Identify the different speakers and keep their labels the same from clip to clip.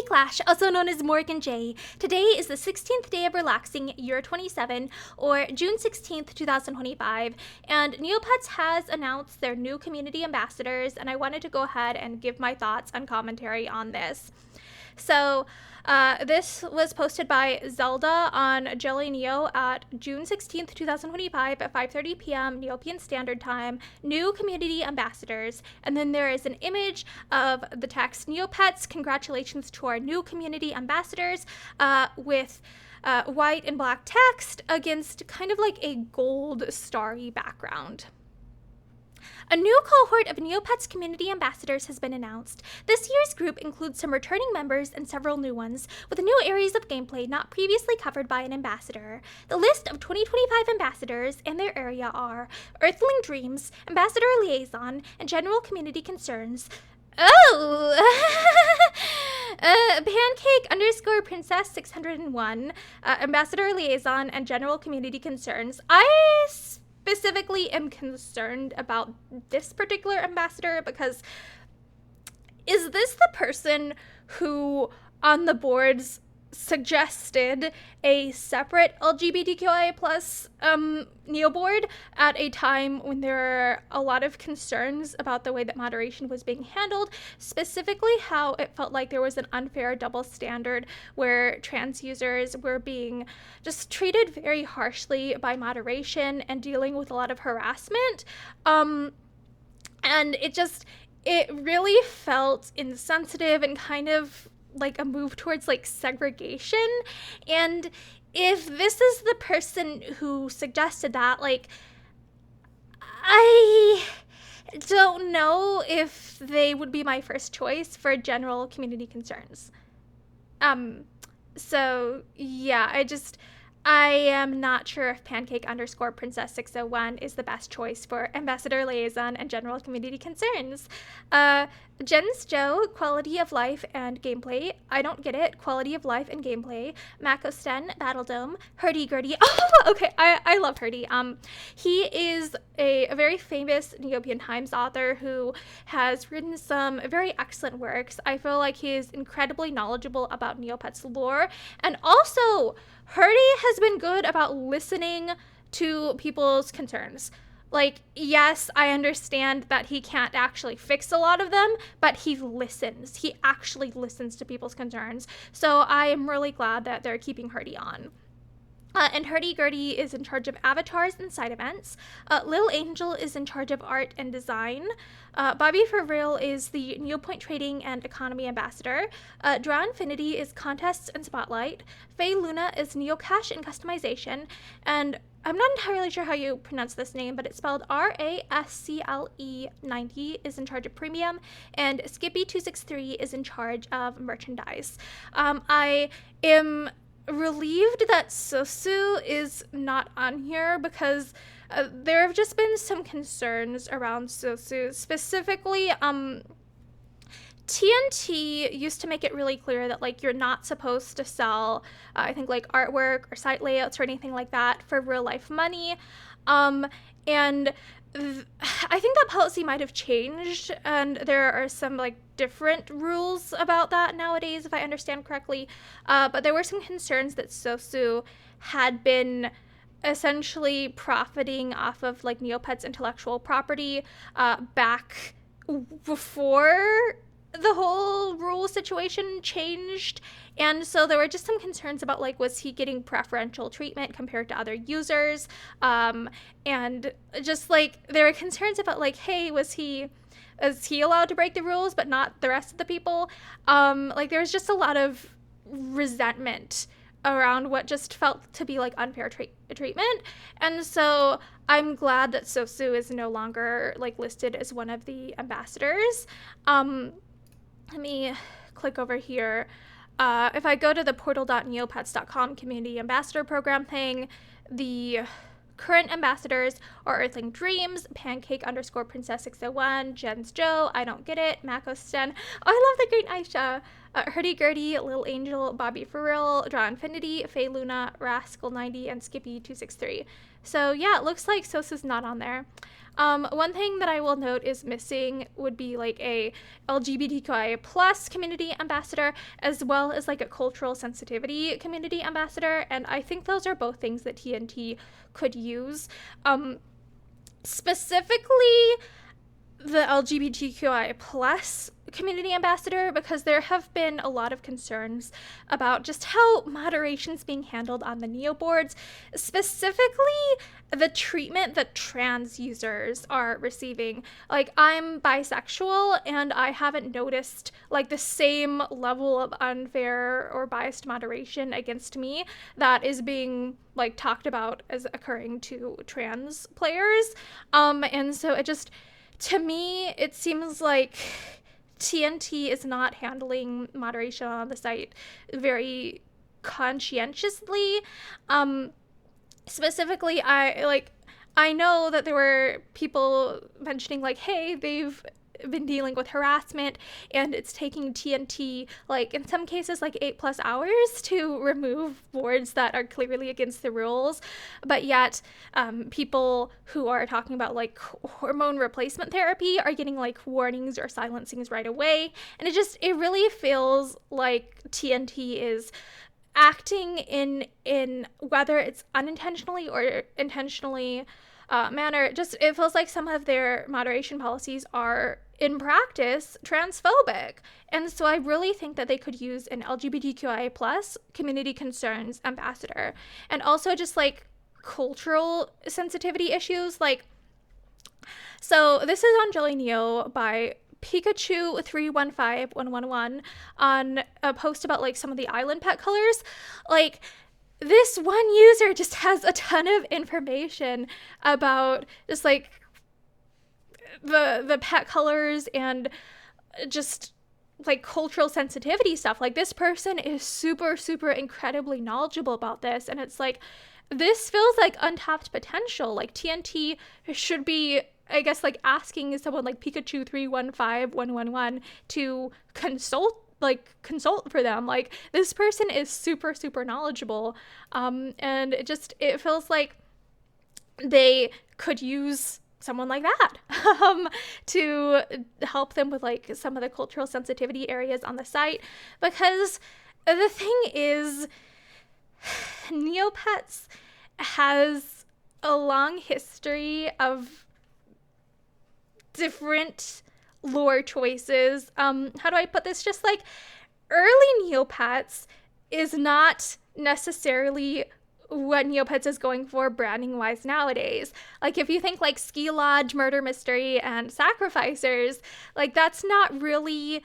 Speaker 1: Clash, also known as Morgan J. Today is the 16th day of relaxing, year 27, or June 16th, 2025, and Neopets has announced their new community ambassadors, and I wanted to go ahead and give my thoughts and commentary on this. So, this was posted by Zelda on Jelly Neo at June 16th, 2025 at 5:30 p.m. Neopian Standard Time, new community ambassadors. And then there is an image of the text Neopets, congratulations to our new community ambassadors, with white and black text against kind of like a gold starry background. A new cohort of Neopets community ambassadors has been announced. This year's group includes some returning members and several new ones, with new areas of gameplay not previously covered by an ambassador. The list of 2025 ambassadors and their area are Earthling Dreams, Ambassador Liaison, and General Community Concerns. Pancake_Princess 601, Ambassador Liaison, and General Community Concerns. I specifically am concerned about this particular ambassador because is this the person who on the boards suggested a separate LGBTQIA plus neoboard at a time when there are a lot of concerns about the way that moderation was being handled, specifically how it felt like there was an unfair double standard where trans users were being just treated very harshly by moderation and dealing with a lot of harassment. And it really felt insensitive and kind of like a move towards like segregation. And if this is the person who suggested that, like, I don't know if they would be my first choice for general community concerns. So yeah, I am not sure if Pancake_Princess 601 is the best choice for Ambassador Liaison and General Community Concerns. Jens Joe, Quality of Life and Gameplay. I don't get it. Quality of Life and Gameplay. Makosten, Battledome. Hurdy-gurdy. Oh, okay. I love Hurdy. He is a very famous Neopian Times author who has written some very excellent works. I feel like he is incredibly knowledgeable about Neopets lore. And also, Hurdy has been good about listening to people's concerns. Like, yes, I understand that he can't actually fix a lot of them, but he listens. He actually listens to people's concerns. So I am really glad that they're keeping Hurdy on. And Hurdy-gurdy is in charge of avatars and side events. Lil Angel is in charge of art and design. Bobby For Real is the Neopoint Trading and Economy Ambassador. Draw Infinity is contests and spotlight. Faye Luna is Neocache and customization. And I'm not entirely sure how you pronounce this name, but it's spelled RASCLE 90 is in charge of premium, and Skippy263 is in charge of merchandise. I am relieved that Sosu is not on here because there have just been some concerns around Sosu. Specifically, TNT used to make it really clear that, like, you're not supposed to sell, I think, like, artwork or site layouts or anything like that for real-life money. And I think that policy might have changed, and there are some, like, different rules about that nowadays, if I understand correctly. But there were some concerns that Sosu had been essentially profiting off of, like, Neopets' intellectual property back before the whole rule situation changed. And so there were just some concerns about, like, was he getting preferential treatment compared to other users? And just, like, there were concerns about, like, hey, is he allowed to break the rules but not the rest of the people? Like, there was just a lot of resentment around what just felt to be, like, unfair treatment. And so I'm glad that Sosu is no longer, like, listed as one of the ambassadors. Let me click over here. If I go to the portal.neopets.com community ambassador program thing, the current ambassadors are Earthling Dreams, Pancake_Princess 601, Jens Joe, I don't get it, Makosten. Oh, I love the Great Aisha. Hurdy Gurdy, Lil Angel, Bobby For Real, Draw Infinity, Faye Luna, Rascal 90, and Skippy 263. So yeah, it looks like Sosa's not on there. One thing that I will note is missing would be like a LGBTQIA plus community ambassador, as well as like a cultural sensitivity community ambassador, and I think those are both things that TNT could use. Specifically, the LGBTQI plus community ambassador, because there have been a lot of concerns about just how moderation's being handled on the neoboards, specifically the treatment that trans users are receiving. Like, I'm bisexual and I haven't noticed like the same level of unfair or biased moderation against me that is being like talked about as occurring to trans players. And so it just, to me, it seems like TNT is not handling moderation on the site very conscientiously. Specifically, I know that there were people mentioning like, hey, they've been dealing with harassment and it's taking TNT, like in some cases, like 8+ hours to remove boards that are clearly against the rules. But yet people who are talking about like hormone replacement therapy are getting like warnings or silencings right away. And it really feels like TNT is acting in whether it's unintentionally or intentionally manner. It feels like some of their moderation policies are in practice transphobic. And so I really think that they could use an LGBTQIA plus community concerns ambassador, and also just like cultural sensitivity issues. Like, so this is on Jelly Neo by Pikachu 315111 on a post about like some of the island pet colors. Like, this one user just has a ton of information about just like the pet colors and just like cultural sensitivity stuff. Like, this person is super incredibly knowledgeable about this, and it's like, this feels like untapped potential. Like, TNT should be, I guess, like asking someone like Pikachu 315111 to consult for them. Like, this person is super knowledgeable, and it feels like they could use someone like that to help them with like some of the cultural sensitivity areas on the site. Because the thing is, Neopets has a long history of different lore choices. How do I put this? Just like, early Neopets is not necessarily what Neopets is going for branding wise nowadays. Like, if you think like Ski Lodge, Murder Mystery, and Sacrificers, like, that's not really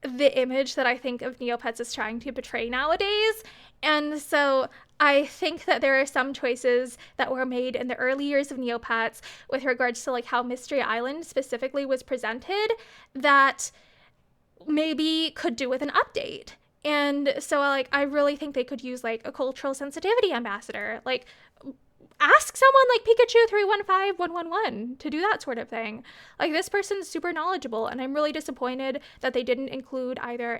Speaker 1: the image that I think of Neopets is trying to portray nowadays. And so I think that there are some choices that were made in the early years of Neopets with regards to like how Mystery Island specifically was presented that maybe could do with an update. And so like, I really think they could use like a cultural sensitivity ambassador. Like, ask someone like Pikachu 315111 to do that sort of thing. Like, this person's super knowledgeable, and I'm really disappointed that they didn't include either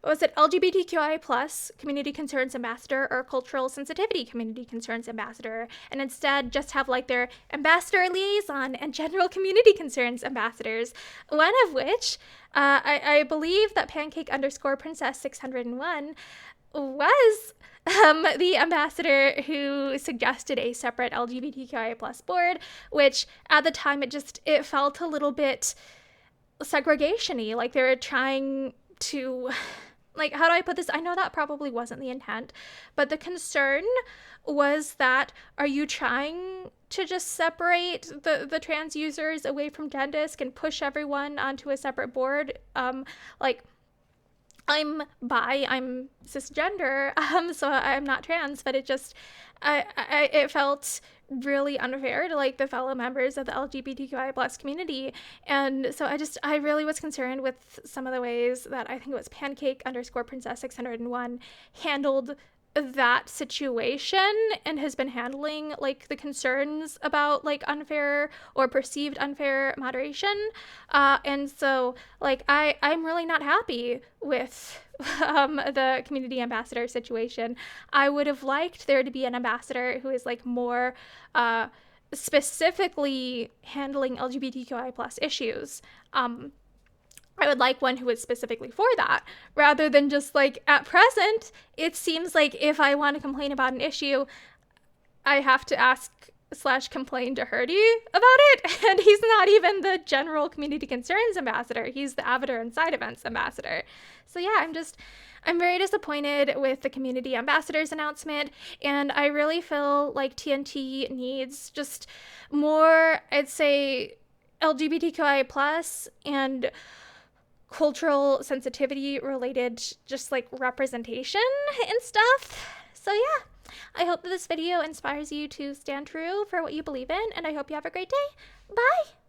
Speaker 1: LGBTQI plus community concerns ambassador or cultural sensitivity community concerns ambassador, and instead just have like their ambassador liaison and general community concerns ambassadors, one of which I believe that Pancake_Princess 601 was the ambassador who suggested a separate LGBTQIA plus board, which at the time it felt a little bit segregation-y. Like, they were trying to, like, how do I put this? I know that probably wasn't the intent, but the concern was that, are you trying to just separate the trans users away from Gendisk and push everyone onto a separate board? Like, I'm bi, I'm cisgender, so I'm not trans, but it felt really unfair to like the fellow members of the LGBTQI plus community. And so I really was concerned with some of the ways that I think it was Pancake_Princess 601 handled that situation and has been handling like the concerns about like unfair or perceived unfair moderation. And so like I'm really not happy with the community ambassador situation. I would have liked there to be an ambassador who is like more specifically handling LGBTQI plus issues. I would like one who is specifically for that, rather than just like at present, it seems like if I want to complain about an issue, I have to ask / complain to Herdy about it. And he's not even the general community concerns ambassador. He's the Avatar and Side Events ambassador. So yeah, I'm very disappointed with the community ambassadors announcement. And I really feel like TNT needs just more, I'd say, LGBTQI plus and cultural sensitivity related just like representation and stuff. So yeah, I hope that this video inspires you to stand true for what you believe in, and I hope you have a great day. Bye!